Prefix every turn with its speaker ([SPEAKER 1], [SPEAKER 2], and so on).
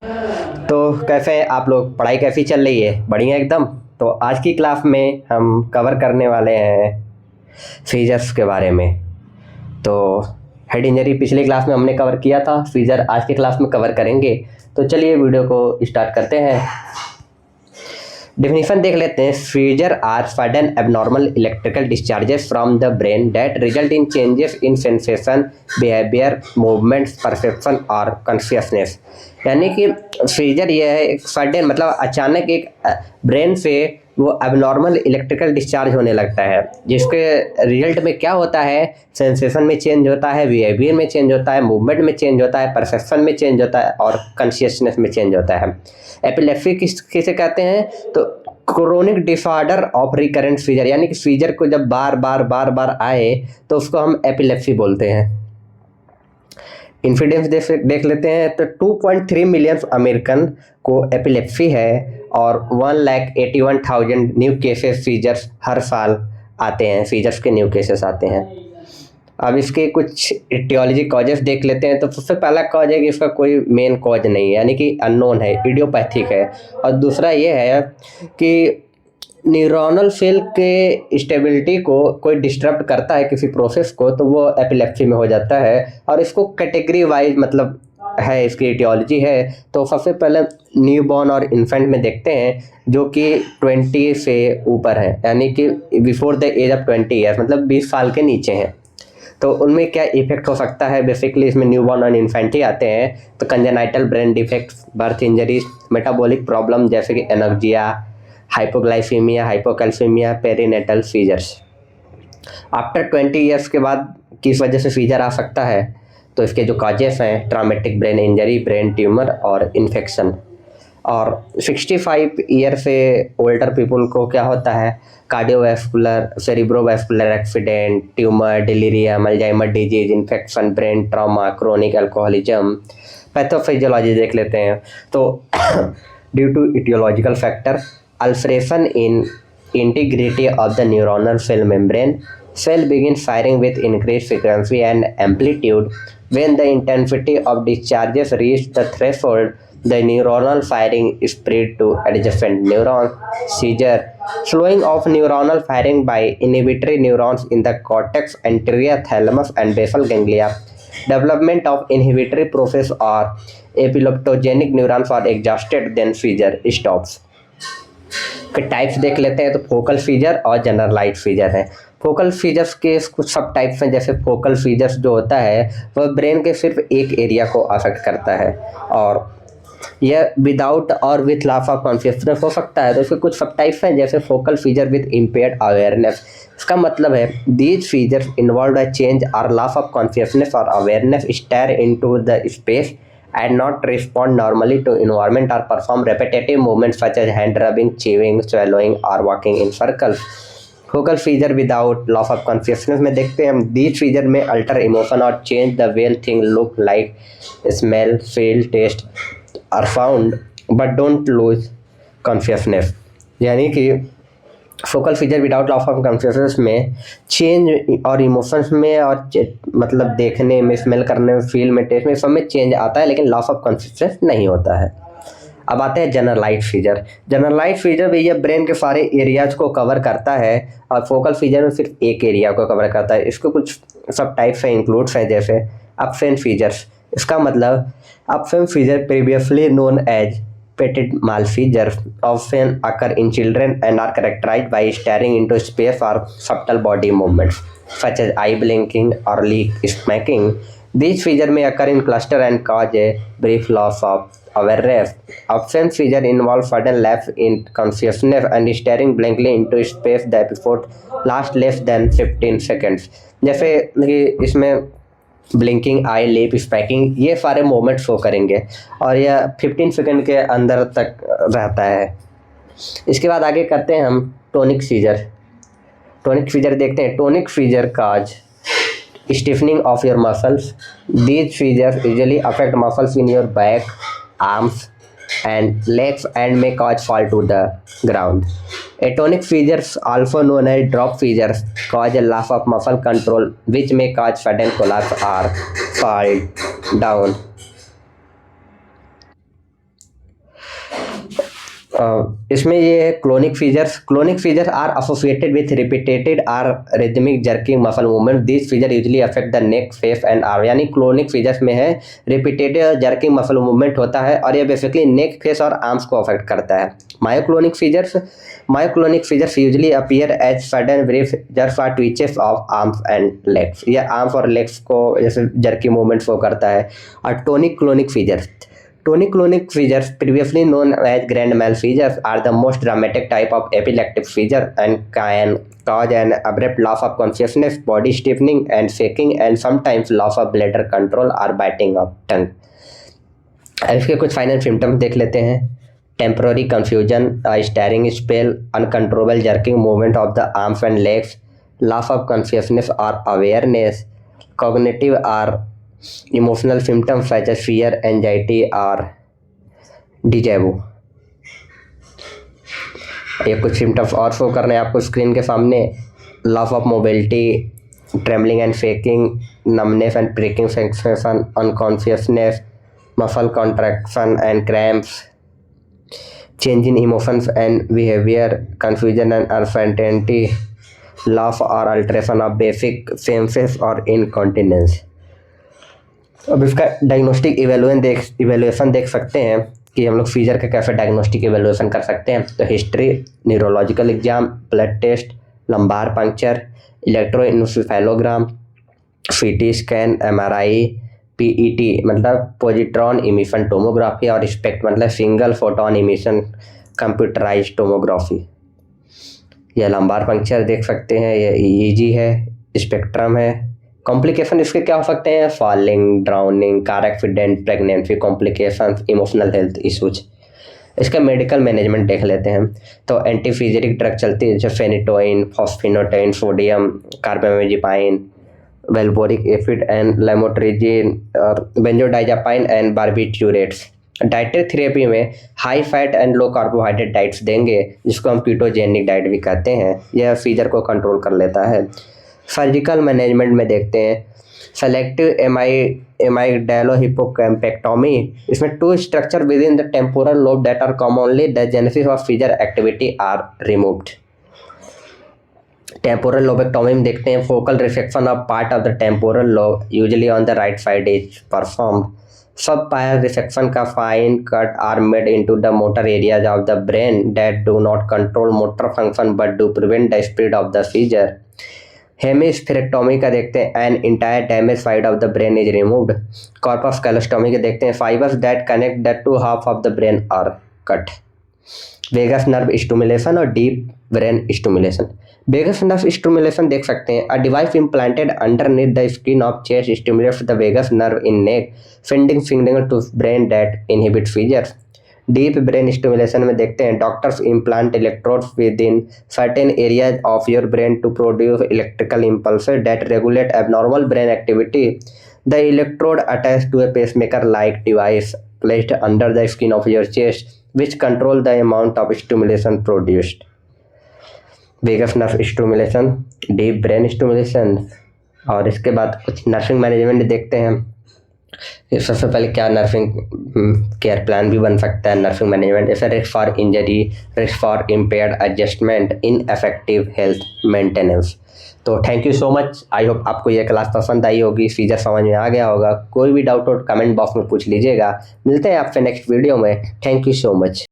[SPEAKER 1] तो कैसे हैं आप लोग? पढ़ाई कैसी चल रही है? बढ़िया एकदम। तो आज की क्लास में हम कवर करने वाले हैं सीजर्स के बारे में। तो हेड इंजरी पिछली क्लास में हमने कवर किया था, सीजर आज की क्लास में कवर करेंगे। तो चलिए वीडियो को स्टार्ट करते हैं। डेफिनेशन देख लेते हैं। Seizure are sudden abnormal electrical discharges from the brain that result in changes in sensation, behaviour, movements, perception और कॉन्शियसनेस। यानी कि सीजर यह है एक सडन मतलब अचानक एक ब्रेन से वो एबनॉर्मल इलेक्ट्रिकल डिस्चार्ज होने लगता है, जिसके रिजल्ट में क्या होता है, सेंसेशन में चेंज होता है, बिहेवियर में चेंज होता है, मूवमेंट में चेंज होता है, परसेप्शन में चेंज होता है और कॉन्शियसनेस में चेंज होता है। एपिलेप्सी किसे कहते हैं? तो chronic disorder of recurrent seizure, यानी कि सीजर को जब बार बार आए तो उसको हम एपिलेप्सी बोलते हैं। इंसिडेंस देख लेते हैं। तो 2.3 मिलियन अमेरिकन को एपिलेप्सी है और 1,81,000 न्यू केसेस सीजर्स हर साल आते हैं, सीजर्स के न्यू केसेस आते हैं। अब इसके कुछ इटियोलॉजी कॉजेस देख लेते हैं। तो सबसे पहला कॉज है कि इसका कोई मेन कॉज नहीं है, यानी कि अननोन है, इडियोपैथिक है। और दूसरा ये है कि न्यूरोनल सेल के स्टेबिलिटी को कोई डिस्टर्ब करता है किसी प्रोसेस को, तो वो एपिलेप्सी में हो जाता है। और इसको कैटेगरी वाइज मतलब है, इसकी इटियोलॉजी है। तो सबसे पहले न्यूबॉर्न और इन्फेंट में देखते हैं, जो कि 20 से ऊपर है, यानी कि before the age of 20 years, मतलब 20 साल के नीचे हैं। तो उनमें क्या इफेक्ट हो सकता है? बेसिकली इसमें न्यूबॉर्न और इन्फेंट ही आते हैं। तो congenital brain defects, birth injuries, metabolic problem जैसे कि anergia, hypoglycaemia, hypocalcaemia, perinatal seizures. After 20 years के बाद किस वजह से सीजर आ सकता है? तो इसके जो कॉजेस हैं, traumatic brain injury, brain tumour और इन्फेक्शन। और 65 ईयर से ओल्डर पीपल को क्या होता है? Cardiovascular, cerebrovascular accident, tumour, delirium, Alzheimer disease, infection, brain trauma, chronic alcoholism. Pathophysiology देख लेते हैं। तो due to aetiological factor, ulceration in integrity of the neuronal cell membrane, cell begins firing with increased frequency and amplitude. When the intensity of discharges reach the threshold, the neuronal firing is spread to adjacent neurons. Seizure, slowing of neuronal firing by inhibitory neurons in the cortex, anterior thalamus and basal ganglia. Development of inhibitory process or epileptogenic neurons are exhausted, then seizure stops. के types देख लेते हैं। तो focal scissor और generalised scissor है। Focal seizures के कुछ सब टाइप्स हैं। जैसे फोकल सीजर्स जो होता है वह ब्रेन के सिर्फ एक एरिया को अफेक्ट करता है और यह विदाउट और विथ लॉस ऑफ कॉन्शियसनेस हो सकता है। तो इसके कुछ सब टाइप्स हैं, जैसे focal seizure with impaired awareness. इसका मतलब है these seizures involve a change और लॉस ऑफ कॉन्शियसनेस और awareness, stare into the space and not respond normally to environment or perform repetitive movements such as hand rubbing, chewing, swallowing or walking in circles. Focal seizure without loss of consciousness में देखते हैं हम, these seizure में alter emotion और change the way thing look like, smell, feel, taste और sound but don't lose consciousness. यानी कि focal seizure without loss of consciousness में चेंज और इमोशंस में और मतलब देखने में, स्मेल करने में, फील में, टेस्ट में, सब में चेंज आता है, लेकिन लॉस ऑफ कॉन्शियसनेस नहीं होता है। अब आते हैं जनरलाइज्ड सीजर। जनरलाइज्ड सीजर भी ये ब्रेन के सारे एरियाज को कवर करता है और फोकल सीजर में सिर्फ एक एरिया को कवर करता है। इसको कुछ सब टाइप्स हैं, इंक्लूड्स हैं, जैसे अपसेंट सीजर्स। इसका मतलब absent seizure previously known as petit mal seizures often occur in children and are characterized by staring into space or subtle body movements such as eye blinking or leg smacking. These seizures may occur in cluster and cause a brief loss of awareness. Absent seizure involve sudden lapse in consciousness and staring blankly into space. The episode lasts less than 15 seconds. जैसे कि इसमें blinking, आई, lip स्पैकिंग, ये सारे moments show करेंगे और यह 15 second के अंदर तक रहता है। इसके बाद आगे करते हैं हम टोनिक सीजर। टोनिक सीजर देखते हैं। Tonic seizure cause stiffening of your muscles. These seizures usually affect muscles in your back, arms and legs and may cause fall to the ground. Atonic seizures, also known as drop seizures, cause a loss of muscle control which may cause sudden collapse or fall down. इसमें ये clonic features are associated with repeated or rhythmic jerking muscle movement. This feature usually affect the neck face and arm. यानी clonic features में है repeated jerking muscle movement होता है और ये basically neck face और आर्म्स को अफेक्ट करता है। Myoclonic features usually appear as sudden brief jerks और twitches of arms and legs. ये आर्म्स और लेग्स को जैसे जर्किंग मूवमेंट्स को करता है। और tonic clonic features, previously known as grand mal features, are the most dramatic type of epileptic feature and can cause an abrupt loss of consciousness, body stiffening and shaking, and sometimes loss of bladder control or biting of tongue. इसके कुछ final symptoms देख लेते हैं। Temporary confusion, staring spell, uncontrollable jerking movement of the arms and legs, loss of consciousness और awareness, cognitive और emotional symptoms such as fear, anxiety और डिजेवू। ये कुछ सिम्टम्स और शो कर रहे हैं आपको स्क्रीन के सामने। Loss of mobility, trembling and shaking, numbness and pricking sensation, unconsciousness, muscle contraction and cramps, change in emotions and behaviour, confusion and uncertainty, loss और अल्टरेशन ऑफ बेसिक सेंसेस और incontinence. अब इसका डायग्नोस्टिक इवेल्युएशन देख सकते हैं कि हम लोग फीचर का कैसे डायग्नोस्टिक इवेल्युएशन कर सकते हैं। तो history, neurological exam, blood test, lumbar puncture, electroencephalogram, CT scan, MRI, PET मतलब पॉजिट्रॉन इमिशन टोमोग्राफी और स्पेक्ट मतलब single photon emission computerised tomography. यह लंबार पंक्चर देख सकते हैं, यह ईईजी है, स्पेक्ट्रम है। कॉम्प्लिकेशन इसके क्या हो सकते हैं? Falling, drowning, car accident, pregnancy complications, emotional health issues. इसका मेडिकल मैनेजमेंट देख लेते हैं। तो एंटीफीजेरिक ड्रग चलती है जैसे phenytoin, fosphenytoin, sodium, carbamazepine, valproic acid and lamotrigine और benzodiazepine and barbiturates. Dietary therapy में high fat and low carbohydrate diets देंगे जिसको हम कीटोजेनिक डाइट भी कहते हैं। यह फीचर को कंट्रोल कर लेता है। सर्जिकल मैनेजमेंट में देखते हैं सेलेक्टिव एमाइगडालो हिपोकैम्पेक्टोमी। इसमें two structure within the temporal lobe that are commonly the genesis of seizure activity are removed. Temporal lobectomy में देखते हैं focal resection of part of the temporal lobe usually on the right side is performed. Subpial resection का fine cut are made into the motor areas of the brain that do not control motor function but do prevent the spread of the scissor. हेमिस्फेरेक्टोमी का देखते हैं an entire damage side of the brain is removed. Corpus callosotomy के देखते हैं fibres that connect the two half of the brain are cut. Vagus nerve stimulation और deep brain stimulation. Vagus nerve stimulation देख सकते हैं। A device implanted underneath the skin of chest stimulates the vagus nerve in neck sending signal to brain that inhibit seizures. Deep brain stimulation में देखते हैं doctors implant electrodes within certain areas of your brain to produce electrical impulses that regulate abnormal brain activity. The electrode attach to a pacemaker like device placed under the skin of your chest which control the amount of stimulation produced. Vagus nerve stimulation, deep brain stimulation. और इसके बाद कुछ nursing management देखते हैं। सबसे पहले क्या nursing care plan भी बन सकता है नर्सिंग मैनेजमेंट। जैसे risk for injury, risk for impaired adjustment, ineffective health maintenance. तो thank you so much. I hope आपको ये क्लास पसंद आई होगी, फीचर समझ में आ गया होगा। कोई भी डाउट हो कमेंट बॉक्स में पूछ लीजिएगा। मिलते हैं आपसे नेक्स्ट वीडियो में। Thank you so much.